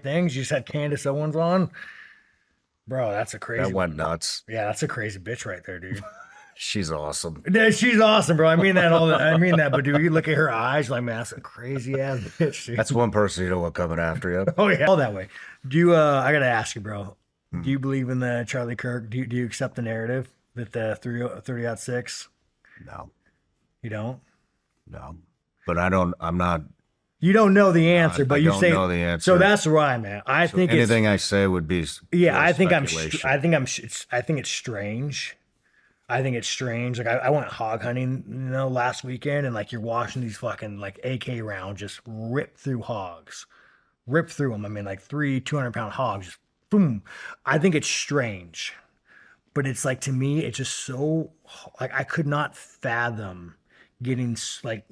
things. You just had Candace Owens on. Bro, that's a crazy That went one. nuts. Yeah, that's a crazy bitch right there, dude. She's awesome. Yeah, she's awesome, bro. I mean that I mean that, but dude, you look at her eyes, like, man, that's a crazy ass bitch, dude. That's one person you don't want coming after you. Oh yeah, all that way. Do you? I gotta ask you, bro. Hmm. Do you believe in the Charlie Kirk? Do you accept the narrative that the 30-06? No, You don't. no. But I don't. I'm not. You don't know the answer, but I you don't say know the answer. So that's where I'm at. I think anything I say would be. yeah. I think speculation. I think it's strange. I think it's strange. Like I went hog hunting, last weekend, and like you're watching these fucking like AK rounds just rip through hogs, rip through them. I mean, like 200-pound hogs, just boom. I think it's strange, but it's like to me, it's just so like I could not fathom getting like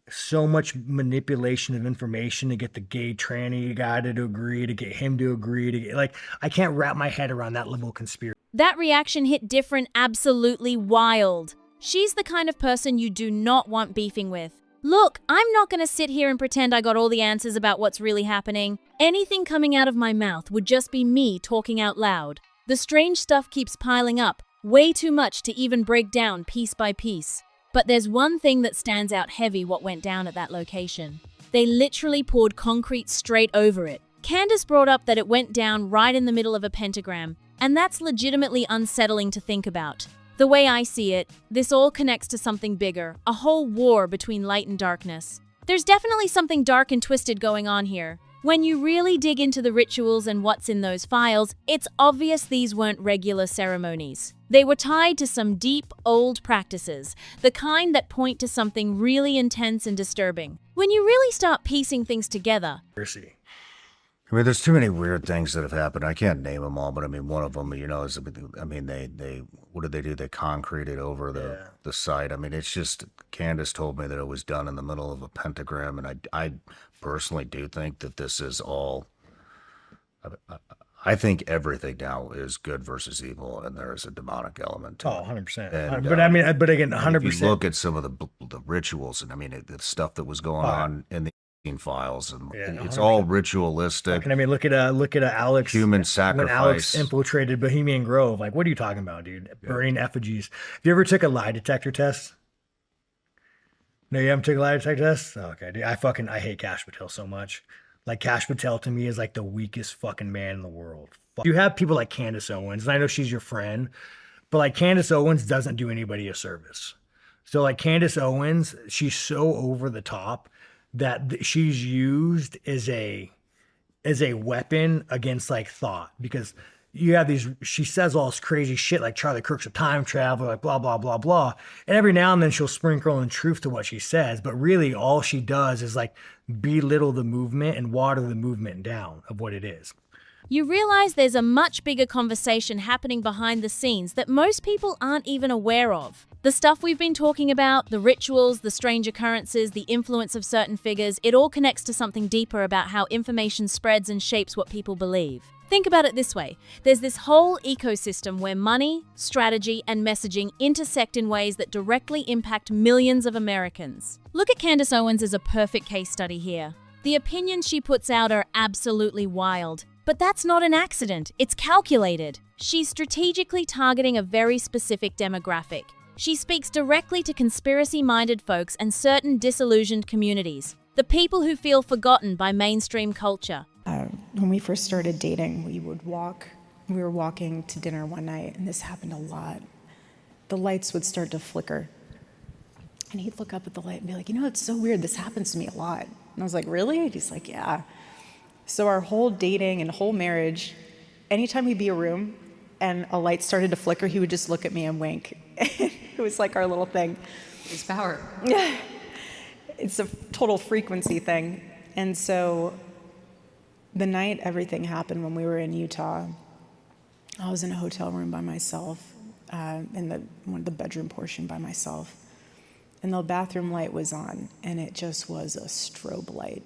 so much manipulation of information to get the gay tranny guy to agree, to get him to agree, to get like I can't wrap my head around that level of conspiracy. That reaction hit different, absolutely wild. She's the kind of person you do not want beefing with. Look, I'm not going to sit here and pretend I got all the answers about what's really happening. Anything coming out of my mouth would just be me talking out loud. The strange stuff keeps piling up, way too much to even break down piece by piece. But there's one thing that stands out heavy what went down at that location. They literally poured concrete straight over it. Candace brought up that it went down right in the middle of a pentagram, and that's legitimately unsettling to think about. The way I see it, this all connects to something bigger, a whole war between light and darkness. There's definitely something dark and twisted going on here. When you really dig into the rituals and what's in those files, it's obvious these weren't regular ceremonies. They were tied to some deep, old practices, the kind that point to something really intense and disturbing. When you really start piecing things together, I mean, there's too many weird things that have happened. I can't name them all, but I mean, one of them, is, I mean, they what did they do? They concreted over the site. I mean, it's just, Candace told me that it was done in the middle of a pentagram, and I personally do think that this is all, I think everything now is good versus evil, and there is a demonic element to it. 100%. And, But I mean, but again, 100%. if you look at some of the rituals, and I mean, the stuff that was going on in the files, and it's 100%. all ritualistic. And I mean, look at Alex. Human When sacrifice. Alex infiltrated Bohemian Grove, like, what are you talking about, dude? Burning effigies. Have you ever took a lie detector test? No, you haven't took a lie detector test? Oh, okay, dude. I hate Cash Patel so much. Like, Cash Patel to me is like the weakest fucking man in the world. You have people like Candace Owens, and I know she's your friend, but like Candace Owens doesn't do anybody a service. So like Candace Owens, she's so over the top that she's used as a weapon against like thought, because you have she says all this crazy shit like Charlie Kirk's a time traveler, like blah, blah, blah, blah. And every now and then she'll sprinkle in truth to what she says, but really all she does is like belittle the movement and water the movement down of what it is. you realize there's a much bigger conversation happening behind the scenes that most people aren't even aware of. The stuff we've been talking about, the rituals, the strange occurrences, the influence of certain figures, it all connects to something deeper about how information spreads and shapes what people believe. Think about it this way. There's this whole ecosystem where money, strategy, and messaging intersect in ways that directly impact millions of Americans. Look at Candace Owens as a perfect case study here. The opinions she puts out are absolutely wild. But that's not an accident. It's calculated. She's strategically targeting a very specific demographic. She speaks directly to conspiracy-minded folks and certain disillusioned communities, the people who feel forgotten by mainstream culture. When we first started dating, we were walking to dinner one night, and this happened a lot. The lights would start to flicker. And he'd look up at the light and be like, it's so weird, this happens to me a lot. And I was like, really? And he's like, yeah. So our whole dating and whole marriage, anytime we'd be in a room and a light started to flicker, he would just look at me and wink. It was like our little thing. It's power. It's a total frequency thing. And so the night everything happened when we were in Utah, I was in a hotel room by myself, in the bedroom portion by myself. And the bathroom light was on, and it just was a strobe light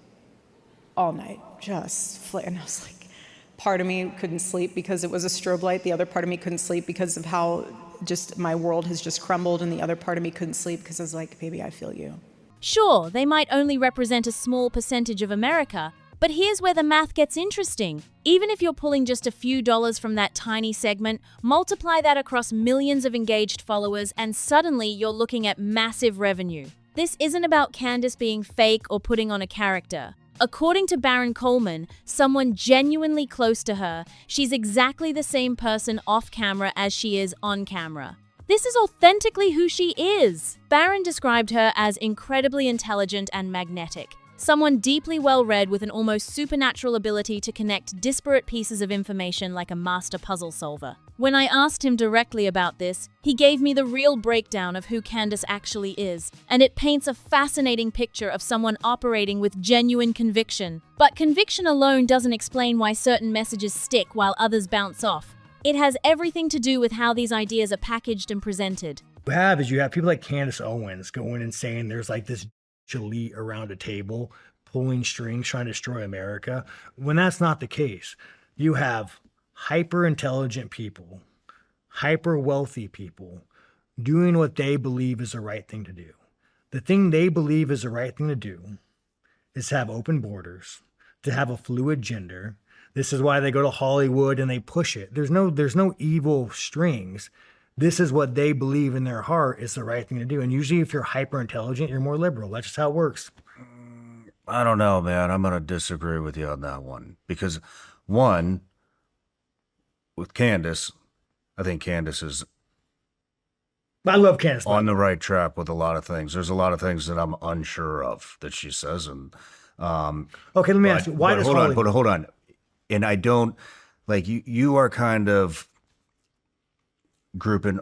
all night, and I was like, part of me couldn't sleep because it was a strobe light. The other part of me couldn't sleep because of how just my world has just crumbled, and the other part of me couldn't sleep because I was like, baby, I feel you. Sure, they might only represent a small percentage of America, But here's where the math gets interesting. Even if you're pulling just a few dollars from that tiny segment, multiply that across millions of engaged followers, and suddenly you're looking at massive revenue. This isn't about Candace being fake or putting on a character. According to Baron Coleman, someone genuinely close to her, she's exactly the same person off camera as she is on camera. This is authentically who she is. Baron described her as incredibly intelligent and magnetic. Someone deeply well-read with an almost supernatural ability to connect disparate pieces of information like a master puzzle solver. When I asked him directly about this, he gave me the real breakdown of who Candace actually is, and it paints a fascinating picture of someone operating with genuine conviction. But conviction alone doesn't explain why certain messages stick while others bounce off. It has everything to do with how these ideas are packaged and presented. You have people like Candace Owens going and saying there's like this elite around a table pulling strings trying to destroy America, when that's not the case. You have hyper intelligent people, hyper wealthy people doing what they believe is the right thing to do. The thing they believe is the right thing to do is to have open borders, to have a fluid gender. This is why they go to Hollywood and they push it. There's no evil strings. This is what they believe in their heart is the right thing to do. And usually if you're hyper intelligent, you're more liberal. That's just how it works. I don't know, man. I'm going to disagree with you on that one. Because one, with Candace, I think Candace is I love Candace. on the right track with a lot of things. There's a lot of things that I'm unsure of that she says. And okay, let me ask you, why does Hollywood... Hold on. And I don't, like, you are kind of grouping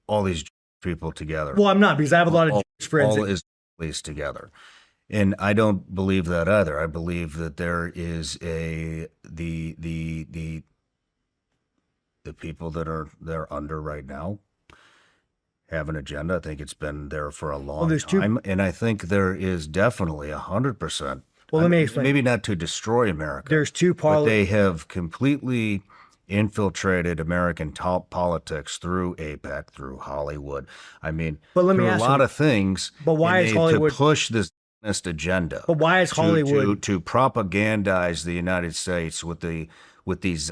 all these people together. Well, I'm not, because I have a lot of friends. All is placed together. And I don't believe that either. I believe that there is the people that are under right now have an agenda. I think it's been there for a long time. And I think there is definitely 100%. Well, let me explain. Maybe not to destroy America. There's two but they have completely infiltrated American top politics through APEC, through Hollywood. I mean, but let me through ask a lot you, of things. But why is Hollywood to push this agenda? But why is Hollywood to propagandize the United States with these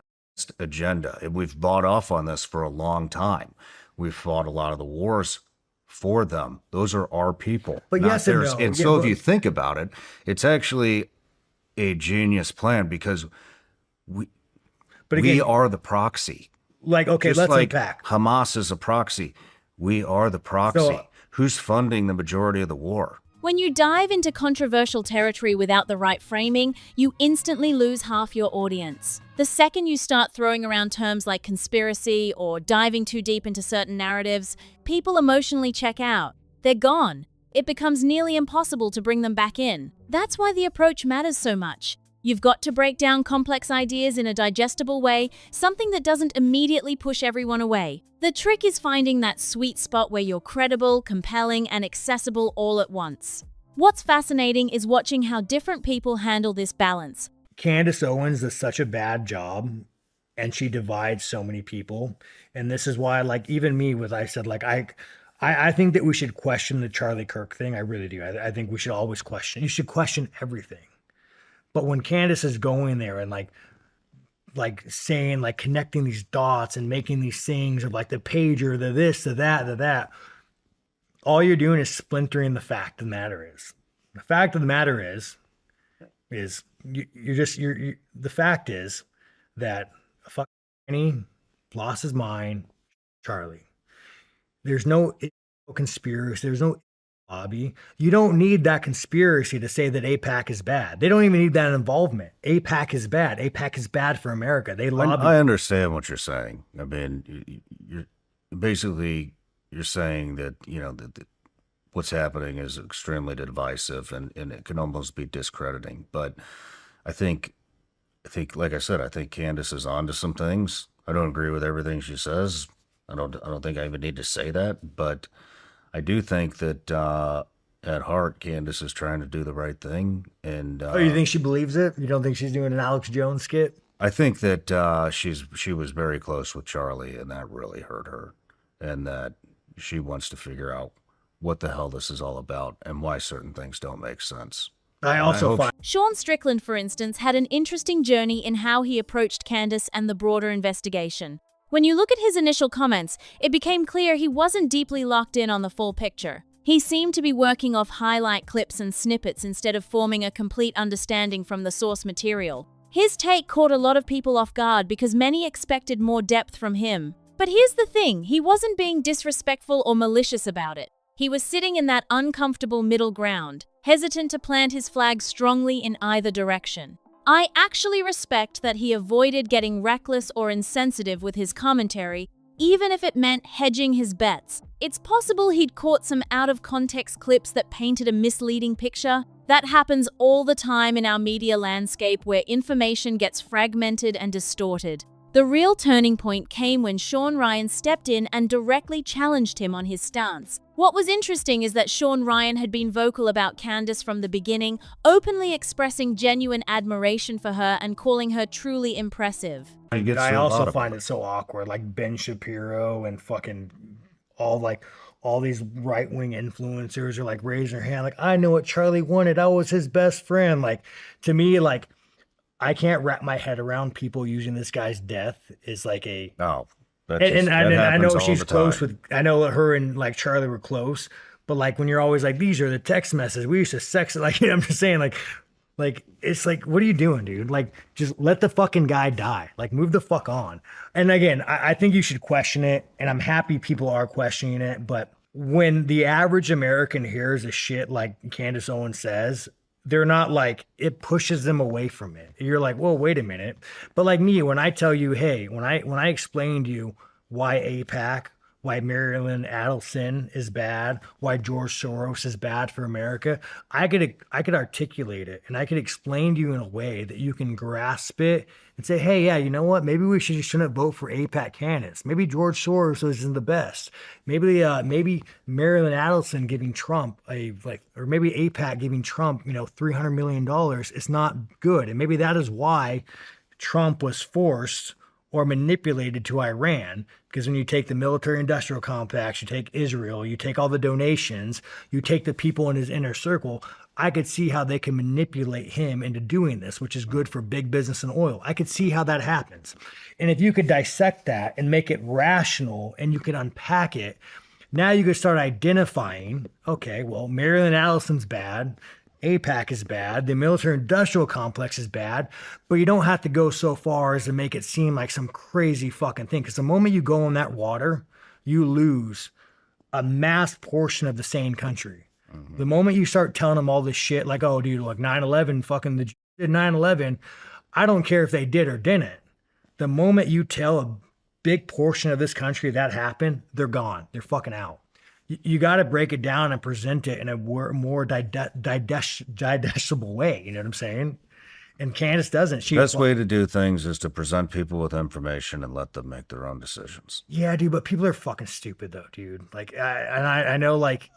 agenda? And we've bought off on this for a long time. We've fought a lot of the wars for them. Those are our people. But yes and no. And so if you think about it, it's actually a genius plan because we are the proxy. Like, okay, Just let's like unpack. Hamas is a proxy. We are the proxy. So, who's funding the majority of the war? When you dive into controversial territory without the right framing, you instantly lose half your audience. The second you start throwing around terms like conspiracy or diving too deep into certain narratives, people emotionally check out. They're gone. It becomes nearly impossible to bring them back in. That's why the approach matters so much. You've got to break down complex ideas in a digestible way, something that doesn't immediately push everyone away. The trick is finding that sweet spot where you're credible, compelling, and accessible all at once. What's fascinating is watching how different people handle this balance. Candace Owens does such a bad job, and she divides so many people. And this is why, like, even me, I think that we should question the Charlie Kirk thing. I really do. I think we should always question. You should question everything. But when Candace is going there and like saying, like connecting these dots and making these things of like the pager, the this, the that, all you're doing is splintering the fact of the matter is. The fact of the matter is the fact is that a fucking lost his mind, Charlie. There's no conspiracy. There's no lobby. You don't need that conspiracy to say that AIPAC is bad. They don't even need that involvement. AIPAC is bad. AIPAC is bad for America. They lobby. I understand what you're saying. I mean, you're basically saying that, you know, that what's happening is extremely divisive and it can almost be discrediting. But I think, like I said, I think Candace is onto some things. I don't agree with everything she says. I don't think I even need to say that, but I do think that at heart, Candace is trying to do the right thing. And you think she believes it? You don't think she's doing an Alex Jones skit? I think that she was very close with Charlie, and that really hurt her, and that she wants to figure out what the hell this is all about and why certain things don't make sense. I also find Sean Strickland, for instance, had an interesting journey in how he approached Candace and the broader investigation. When you look at his initial comments, it became clear he wasn't deeply locked in on the full picture. He seemed to be working off highlight clips and snippets instead of forming a complete understanding from the source material. His take caught a lot of people off guard because many expected more depth from him. But here's the thing, he wasn't being disrespectful or malicious about it. He was sitting in that uncomfortable middle ground, hesitant to plant his flag strongly in either direction. I actually respect that he avoided getting reckless or insensitive with his commentary, even if it meant hedging his bets. It's possible he'd caught some out-of-context clips that painted a misleading picture. That happens all the time in our media landscape where information gets fragmented and distorted. The real turning point came when Sean Ryan stepped in and directly challenged him on his stance. What was interesting is that Sean Ryan had been vocal about Candace from the beginning, openly expressing genuine admiration for her and calling her truly impressive. I also find it so awkward, like Ben Shapiro and fucking all these right-wing influencers are like raising their hand, like, I know what Charlie wanted, I was his best friend. Like, to me, like, I can't wrap my head around people using this guy's death is like a I know she's close with, I know her and like Charlie were close, but like when you're always like, these are the text messages we used to sex it, like, you know, I'm just saying, like it's like, what are you doing, dude? Like, just let the fucking guy die. Like, move the fuck on. And again, I think you should question it, and I'm happy people are questioning it, but when the average American hears a shit like Candace Owens says, they're not like, it pushes them away from it. You're like, whoa, wait a minute. But like me, when I tell you, hey, when I explain to you why AIPAC, why Marilyn Adelson is bad, why George Soros is bad for America, I could articulate it, and I could explain to you in a way that you can grasp it and say, hey, yeah, you know what? Maybe we shouldn't vote for AIPAC candidates. Maybe George Soros isn't the best. Maybe Marilyn Adelson giving Trump or maybe AIPAC giving Trump, $300 million is not good. And maybe that is why Trump was forced or manipulated to Iran, because when you take the military-industrial complex, you take Israel, you take all the donations, you take the people in his inner circle, I could see how they can manipulate him into doing this, which is good for big business and oil. I could see how that happens. And if you could dissect that and make it rational and you could unpack it, now you could start identifying, okay, well, Marilyn Allison's bad, AIPAC is bad, the military-industrial complex is bad, but you don't have to go so far as to make it seem like some crazy fucking thing. Because the moment you go in that water, you lose a mass portion of the sane country. Mm-hmm. The moment you start telling them all this shit, like, oh, dude, like 9/11, fucking did 9/11, I don't care if they did or didn't. The moment you tell a big portion of this country that happened, they're gone. They're fucking out. You got to break it down and present it in a more digestible way. You know what I'm saying? And Candace doesn't. Best way to do things is to present people with information and let them make their own decisions. Yeah, dude, but people are fucking stupid though, dude. Like, I know, like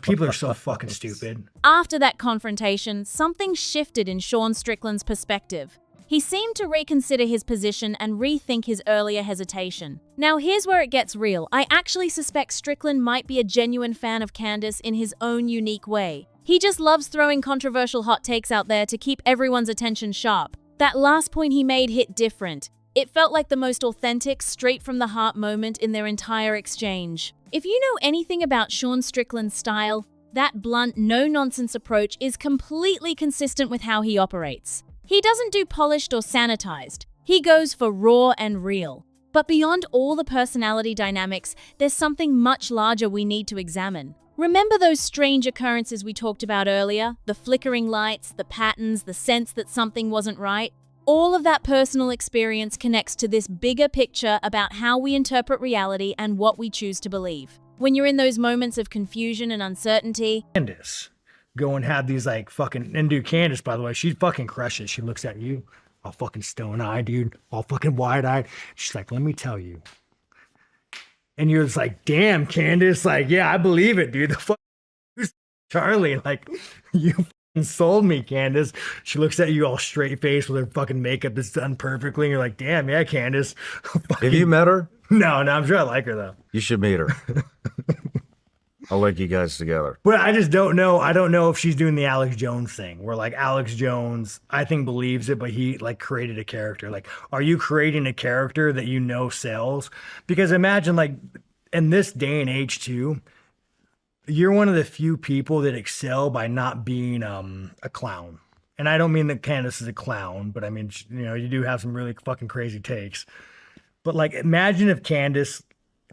people are so fucking stupid. After that confrontation, something shifted in Sean Strickland's perspective. He seemed to reconsider his position and rethink his earlier hesitation. Now here's where it gets real. I actually suspect Strickland might be a genuine fan of Candace in his own unique way. He just loves throwing controversial hot takes out there to keep everyone's attention sharp. That last point he made hit different. It felt like the most authentic, straight-from-the-heart moment in their entire exchange. If you know anything about Sean Strickland's style, that blunt, no-nonsense approach is completely consistent with how he operates. He doesn't do polished or sanitized. He goes for raw and real. But beyond all the personality dynamics, there's something much larger we need to examine. Remember those strange occurrences we talked about earlier? The flickering lights, the patterns, the sense that something wasn't right? All of that personal experience connects to this bigger picture about how we interpret reality and what we choose to believe. When you're in those moments of confusion and uncertainty, Candace, go and have these like fucking, and dude, Candace, by the way, she fucking crushes. She looks at you, all fucking stone-eyed, dude, all fucking wide-eyed. She's like, let me tell you. And you're just like, damn, Candace, like, yeah, I believe it, dude. The fuck, Charlie, like, you fucking sold me, Candace. She looks at you all straight-faced with her fucking makeup that's done perfectly, and you're like, damn, yeah, Candace. Have you met her? No, I'm sure I like her, though. You should meet her. I'll link you guys together. But I just don't know. I don't know if she's doing the Alex Jones thing where like Alex Jones, I think believes it, but he like created a character. Like, are you creating a character that you know sells? Because imagine like in this day and age too, you're one of the few people that excel by not being a clown. And I don't mean that Candace is a clown, but I mean, you know, you do have some really fucking crazy takes. But like, imagine if Candace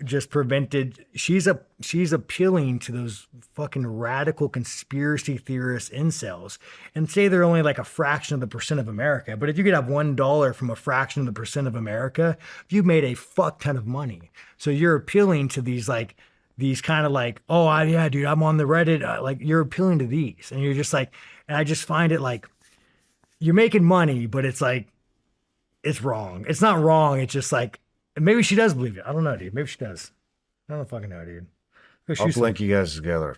just prevented, she's appealing to those fucking radical conspiracy theorist incels and say they're only like a fraction of the percent of America. But if you could have $1 from a fraction of the percent of America, you've made a fuck ton of money. So you're appealing to these like, these kind of like, oh yeah, dude, I'm on the Reddit. Like you're appealing to these and you're just like, and I just find it like, you're making money, but it's like, it's wrong. It's not wrong. It's just like, maybe she does believe it. I don't know, dude. Maybe she does. I don't fucking know, dude. I'll link you guys together.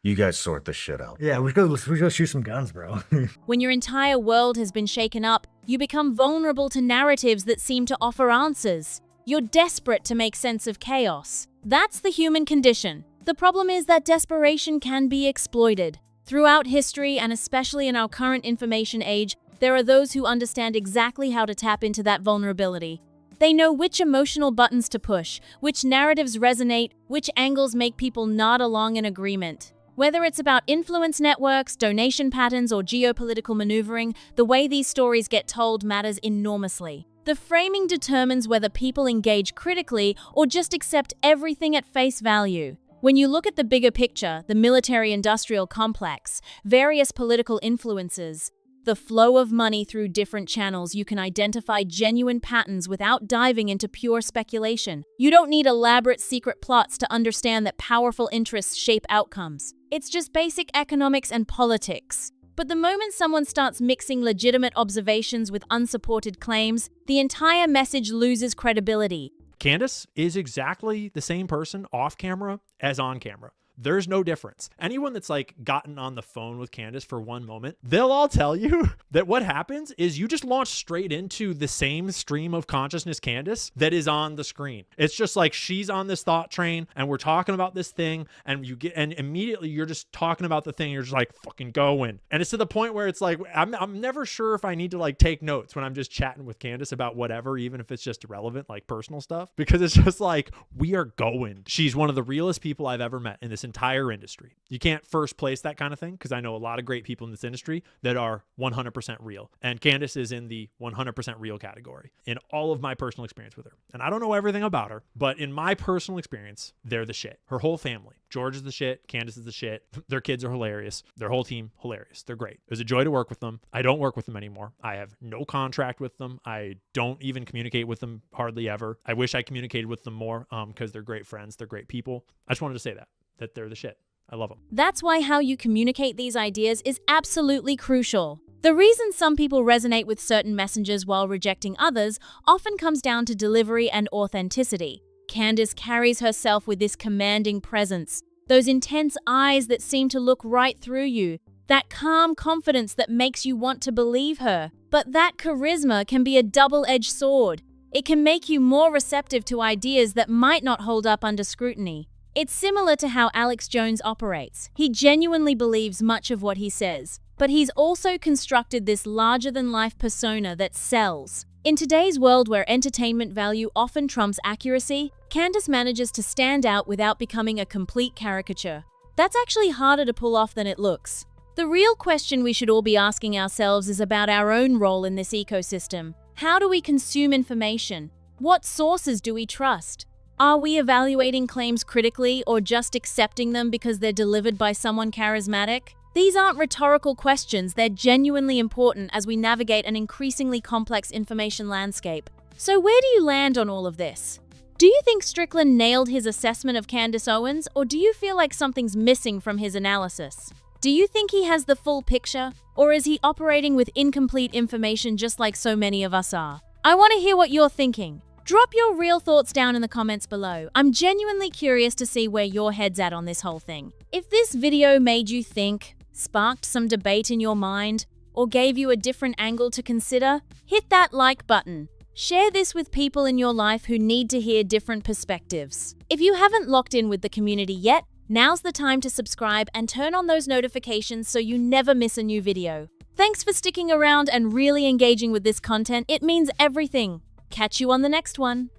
You guys sort this shit out. Yeah, we go shoot some guns, bro. When your entire world has been shaken up, you become vulnerable to narratives that seem to offer answers. You're desperate to make sense of chaos. That's the human condition. The problem is that desperation can be exploited. Throughout history, and especially in our current information age, there are those who understand exactly how to tap into that vulnerability. They know which emotional buttons to push, which narratives resonate, which angles make people nod along in agreement. Whether it's about influence networks, donation patterns, or geopolitical maneuvering, the way these stories get told matters enormously. The framing determines whether people engage critically or just accept everything at face value. When you look at the bigger picture, the military-industrial complex, various political influences, the flow of money through different channels, you can identify genuine patterns without diving into pure speculation. You don't need elaborate secret plots to understand that powerful interests shape outcomes. It's just basic economics and politics. But the moment someone starts mixing legitimate observations with unsupported claims, the entire message loses credibility. Candace is exactly the same person off camera as on camera. There's no difference. Anyone that's like gotten on the phone with Candace for one moment, they'll all tell you that what happens is you just launch straight into the same stream of consciousness Candace that is on the screen. It's just like she's on this thought train and we're talking about this thing and immediately you're just talking about the thing. You're just like fucking going. And it's to the point where it's like, I'm never sure if I need to like take notes when I'm just chatting with Candace about whatever, even if it's just irrelevant, like personal stuff, because it's just like, we are going. She's one of the realest people I've ever met in this entire industry. You can't first place that kind of thing because I know a lot of great people in this industry that are 100% real. And Candace is in the 100% real category in all of my personal experience with her. And I don't know everything about her, but in my personal experience, they're the shit. Her whole family. George is the shit. Candace is the shit. Their kids are hilarious. Their whole team, hilarious. They're great. It was a joy to work with them. I don't work with them anymore. I have no contract with them. I don't even communicate with them hardly ever. I wish I communicated with them more because they're great friends. They're great people. I just wanted to say that they're the shit. I love them. That's why how you communicate these ideas is absolutely crucial. The reason some people resonate with certain messengers while rejecting others often comes down to delivery and authenticity. Candace carries herself with this commanding presence, those intense eyes that seem to look right through you, that calm confidence that makes you want to believe her. But that charisma can be a double-edged sword. It can make you more receptive to ideas that might not hold up under scrutiny. It's similar to how Alex Jones operates. He genuinely believes much of what he says, but he's also constructed this larger-than-life persona that sells. In today's world where entertainment value often trumps accuracy, Candace manages to stand out without becoming a complete caricature. That's actually harder to pull off than it looks. The real question we should all be asking ourselves is about our own role in this ecosystem. How do we consume information? What sources do we trust? Are we evaluating claims critically or just accepting them because they're delivered by someone charismatic? These aren't rhetorical questions, they're genuinely important as we navigate an increasingly complex information landscape. So where do you land on all of this? Do you think Strickland nailed his assessment of Candace Owens, or do you feel like something's missing from his analysis? Do you think he has the full picture, or is he operating with incomplete information just like so many of us are? I want to hear what you're thinking. Drop your real thoughts down in the comments below. I'm genuinely curious to see where your head's at on this whole thing. If this video made you think, sparked some debate in your mind, or gave you a different angle to consider, hit that like button. Share this with people in your life who need to hear different perspectives. If you haven't locked in with the community yet, Now's the time to subscribe and turn on those notifications so you never miss a new video. Thanks for sticking around and really engaging with this content. It means everything. Catch you on the next one.